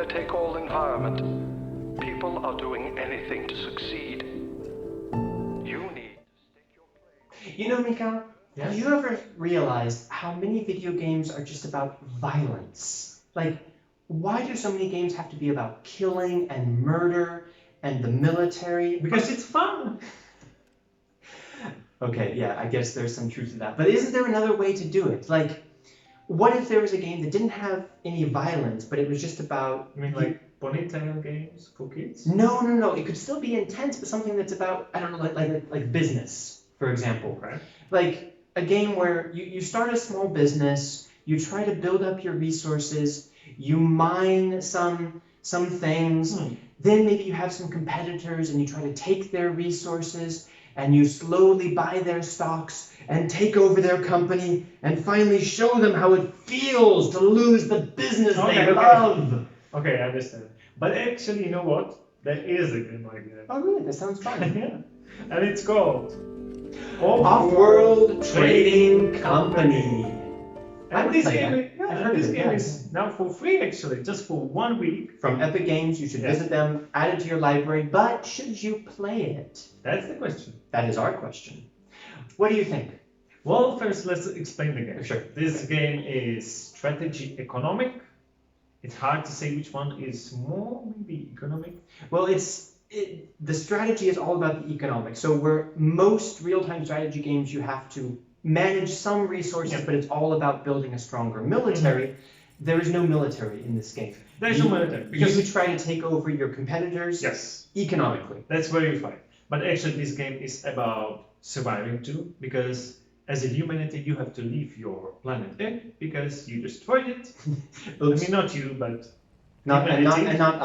take-all environment. People are doing anything to succeed. You need to stake your claim. You know, Mika, Yes? have you ever realized how many video games are just about violence? Like, why do so many games have to be about killing and murder and the military? Because it's fun. Okay, yeah, I guess there's some truth to that. But isn't there another way to do it? Like, what if there was a game that didn't have any violence, but it was just about... I mean, like ponytail games for kids? No. It could still be intense, but something that's about, I don't know, like business, for example. Right. Like a game where you start a small business, you try to build up your resources, you mine some things, then maybe you have some competitors and you try to take their resources and you slowly buy their stocks and take over their company and finally show them how it feels to lose the business they love. Okay, I understand. But actually, you know what? There is a game like that. Oh, really? That sounds fun. Yeah. And it's called Offworld Trading Company. I And would this play game, that. I've heard of this it, game yeah. is now for free actually, just for 1 week. From Epic Games, you should Yeah. visit them, add it to your library, but should you play it? That's the question. That is our question. What do you think? Well, first let's explain the game. Sure. This game is strategy economic. It's hard to say which one is more maybe economic. Well, the strategy is all about the economics. So where most real-time strategy games, you have to manage some resources, Yeah. but it's all about building a stronger military. There is no military in this game. There's no military Because because you try to take over your competitors yes, economically. that's where you fight. But actually, this game is about surviving too, because as a humanity, you have to leave your planet Earth because you destroyed it. I Oops. mean, not you, but and not us. and not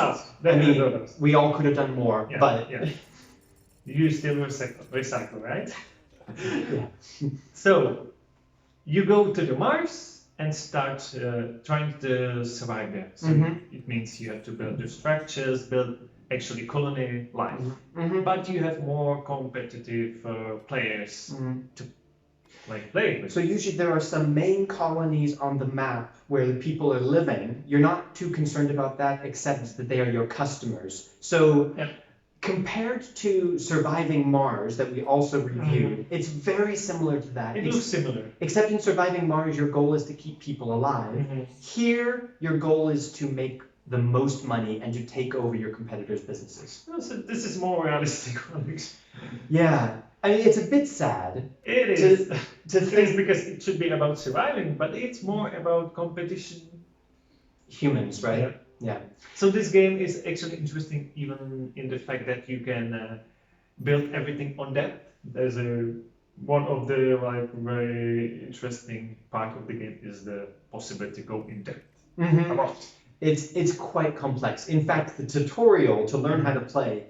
us. I Definitely mean, not us. we all could have done more, Yeah, but yeah. You still recycle, right? yeah. So you go to the Mars and start trying to survive there. So it means you have to build your structures, build actually colony life. But you have more competitive players to like play with. So usually there are some main colonies on the map where the people are living. You're not too concerned about that, except that they are your customers. So Yeah. compared to Surviving Mars that we also reviewed, it's very similar to that. It looks similar. Except in Surviving Mars, your goal is to keep people alive. Here, your goal is to make the most money and to take over your competitors' businesses. So this is more realistic. Yeah. I mean, it's a bit sad It is. to It is think because it should be about surviving, but it's more about competition. humans, right? Yeah. Yeah. So this game is actually interesting even in the fact that you can build everything on depth. There's one of the like very interesting part of the game is the possibility to go in depth. A lot. It's quite complex. In fact, the tutorial to learn how to play,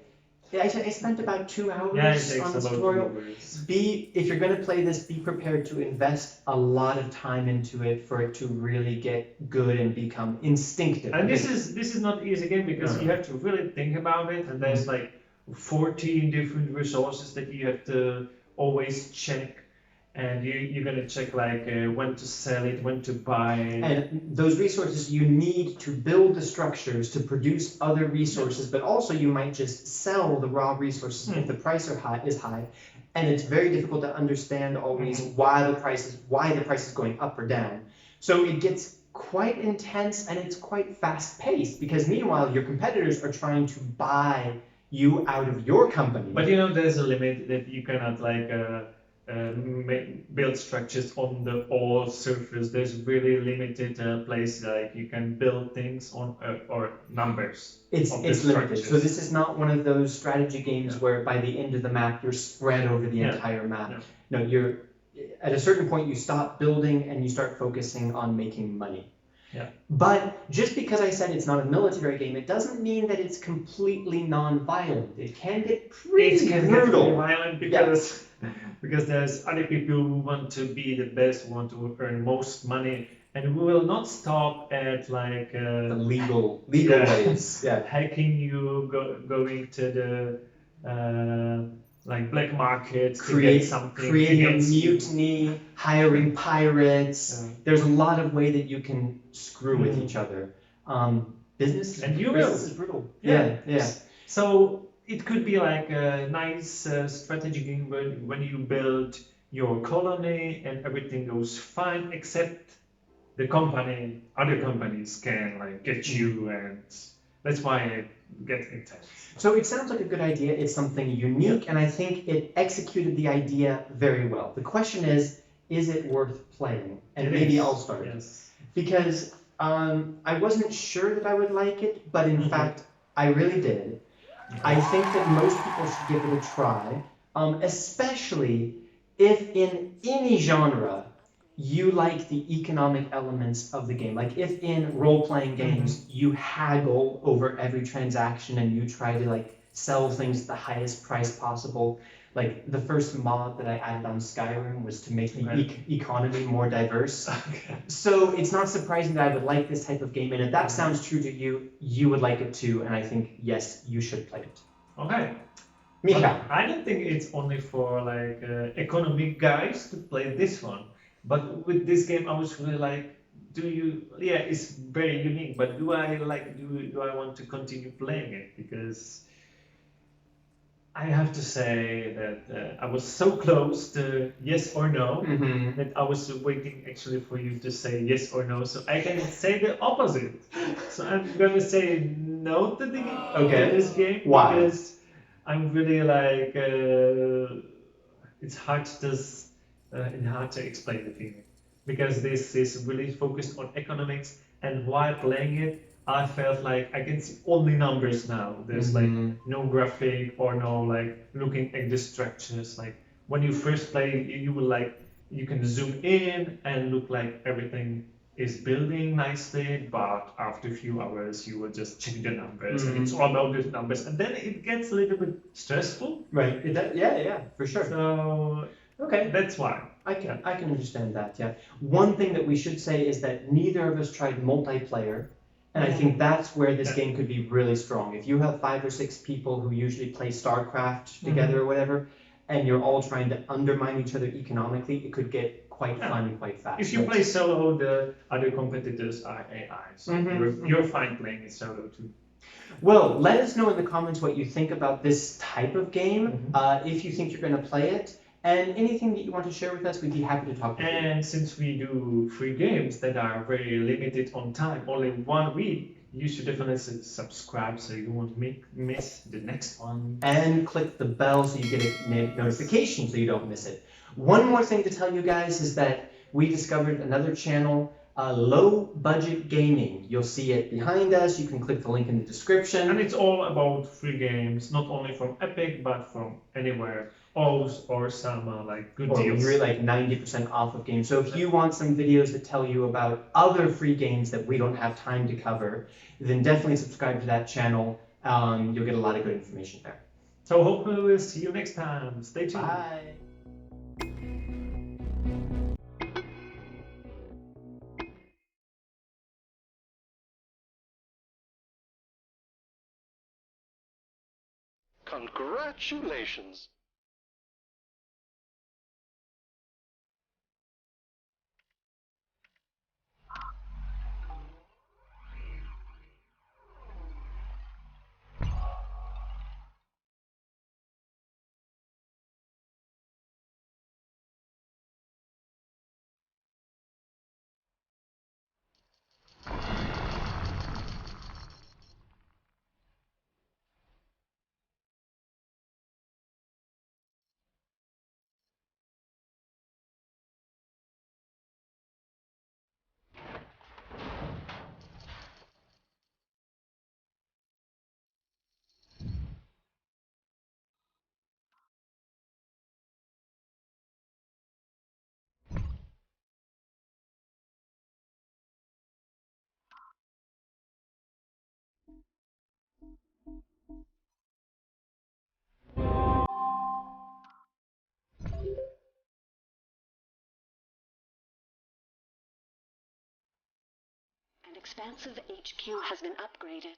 I spent about 2 hours Yeah, it takes on the about tutorial. 2 hours. If you're going to play this, be prepared to invest a lot of time into it for it to really get good and become instinctive. And this is not easy game because No. you have to really think about it, and there's like 14 different resources that you have to always check, and you're gonna check like when to sell it, when to buy it. And those resources you need to build the structures to produce other resources, but also you might just sell the raw resources if the price is high. And it's very difficult to understand always why the price is going up or down. So it gets quite intense and it's quite fast paced because meanwhile your competitors are trying to buy you out of your company. But you know, there's a limit that you cannot like build structures on the all surface. There's really limited place like you can build things on or numbers. It's of the limited. structures. So this is not one of those strategy games where by the end of the map you're spread over the Yeah. entire map. Yeah. No, you're at a certain point you stop building and you start focusing on making money. Yeah. But just because I said it's not a military game, it doesn't mean that it's completely non-violent. It can get pretty It can get brutal. really violent because there's other people who want to be the best, who want to earn most money, and we will not stop at like The legal Yeah. ways. Yeah. hacking you, going to the like black market to get something creating a against you. mutiny, hiring pirates. Yeah. There's a lot of way that you can screw with each other. business And you business will. is brutal. Yeah. Yeah. So it could be like a nice strategy game when you build your colony and everything goes fine, except the company, other companies can like get you, and that's why it gets intense. So it sounds like a good idea. It's something unique, and I think it executed the idea very well. The question is it worth playing? And maybe I'll start. Yes. Because I wasn't sure that I would like it, but in fact, I really did. I think that most people should give it a try, especially if in any genre you like the economic elements of the game. Like if in role-playing games you haggle over every transaction and you try to like sell things at the highest price possible. Like the first mod that I added on Skyrim was to make the economy more diverse. So it's not surprising that I would like this type of game, and if that sounds true to you, you would like it too, and I think, yes, you should play it. Okay. Micha. I don't think it's only for like economic guys to play this one, but with this game I was really like, it's very unique, but do I want to continue playing it? Because I have to say that I was so close to yes or no that I was waiting actually for you to say yes or no, so I can say the opposite. So I'm gonna say no to this game. Why? Because I'm really like it's hard to explain the feeling, because this is really focused on economics, and while playing it I felt like I can see only numbers now. There's like no graphic or no like looking at the structures. Like when you first play, you will like you can zoom in and look like everything is building nicely, but after a few hours you will just check the numbers and it's all about the numbers, and then it gets a little bit stressful. Right. Yeah, for sure. So okay, that's why. I can understand that. Yeah. One thing that we should say is that neither of us tried multiplayer. And I think that's where this game could be really strong. If you have 5 or 6 people who usually play StarCraft together or whatever, and you're all trying to undermine each other economically, it could get quite fun quite fast. If you play solo, the other competitors are AI, so you're fine playing it solo too. Well, let us know in the comments what you think about this type of game, if you think you're going to play it. And anything that you want to share with us, we'd be happy to talk with you. And since we do free games that are very limited on time, only 1 week, you should definitely subscribe so you won't miss the next one. And click the bell so you get a notification so you don't miss it. One more thing to tell you guys is that we discovered another channel, Low Budget Gaming. You'll see it behind us. You can click the link in the description. And it's all about free games, not only from Epic, but from anywhere. Or some like good deals. You're like 90% off of games. So if you want some videos that tell you about other free games that we don't have time to cover, then definitely subscribe to that channel. You'll get a lot of good information there. So hopefully we'll see you next time. Stay tuned. Bye. Congratulations! An expansive HQ has been upgraded.